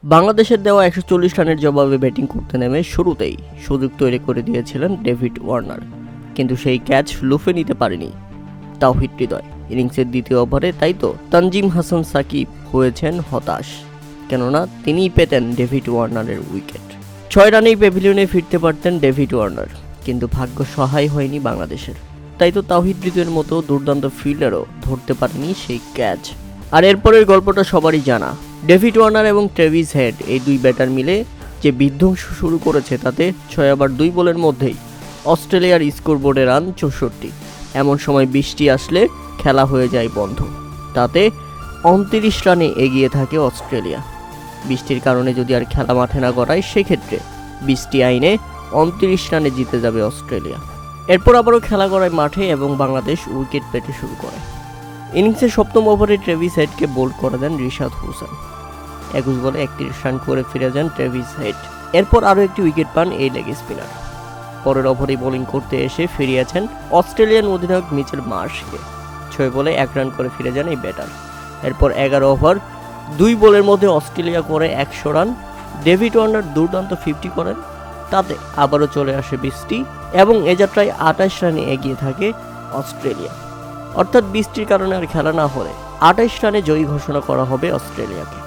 বাংলাদেশের দেওয়া 140 রানের জবাবে ব্যাটিং করতে নেমে শুরুতেই সুযোগ তৈরি করে দিয়েছিলেন ডেভিড ওয়ার্নার, কিন্তু সেই ক্যাচ লুফে নিতে পারেনি তাওহিদ হৃদয়। ইনিংসের দ্বিতীয় ওভারে তাই তো তানজিম হাসান সাকিব হয়েছেন হতাশ, কেননা তিনিই পেতেন ডেভিড ওয়ার্নারের উইকেট। 6 রানেই প্যাভিলিয়নে ফিরতে পারতেন ডেভিড ওয়ার্নার, কিন্তু ভাগ্য সহায় হয়নি বাংলাদেশের। তাই তো তাওহিদ হৃদয়ের মতো দুর্দান্ত ফিল্ডারও ধরতে পারেনি সেই ক্যাচ। আর এরপরের গল্পটা সবারই জানা। ডেভিড ওয়ার্নার এবং ট্রেভিস হেড এই দুই ব্যাটার মিলে যে বিধ্বংস শুরু করেছে, তাতে 6 ওভার 2 বলের মধ্যেই অস্ট্রেলিয়ার স্কোরবোর্ডে রান 64। এমন সময় বৃষ্টি আসলে খেলা হয়ে যায় বন্ধ। তাতে 29 রানে এগিয়ে থাকে অস্ট্রেলিয়া। বৃষ্টির কারণে যদি আর খেলা মাঠে না গড়ায়, সেক্ষেত্রে বৃষ্টি আইনে 29 রানে জিতে যাবে অস্ট্রেলিয়া। এরপর আবারও খেলা গড়ায় মাঠে এবং বাংলাদেশ উইকেট পেতে শুরু করে। ইনিংসের 7ম ওভারে ট্রেভিস হেডকে বোল্ড করে দেন রিশাদ হোসেন। 21 বলে 31 রান করে ফিরে যান ট্রেভিস হেড। এরপর আরও একটি উইকেট পান এই লেগ স্পিনার। পরের ওভারে বোলিং করতে এসে ফিরিয়েছেন অস্ট্রেলিয়ান অধিনায়ক মিচেল মার্শকে। 6 বলে 1 রান করে ফিরে যান এই ব্যাটার। এরপর 11 ওভার 2 বলের মধ্যে অস্ট্রেলিয়া করে 100 রান। ডেভিড ওয়ার্নার দুর্দান্ত 50 করেন। তাতে আবারও চলে আসে বৃষ্টি এবং এ যাত্রায় 28 রানে এগিয়ে থাকে অস্ট্রেলিয়া। অর্থাৎ বৃষ্টির কারণে আর খেলা না হলে 28 রানে জয়ী ঘোষণা করা হবে অস্ট্রেলিয়াকে।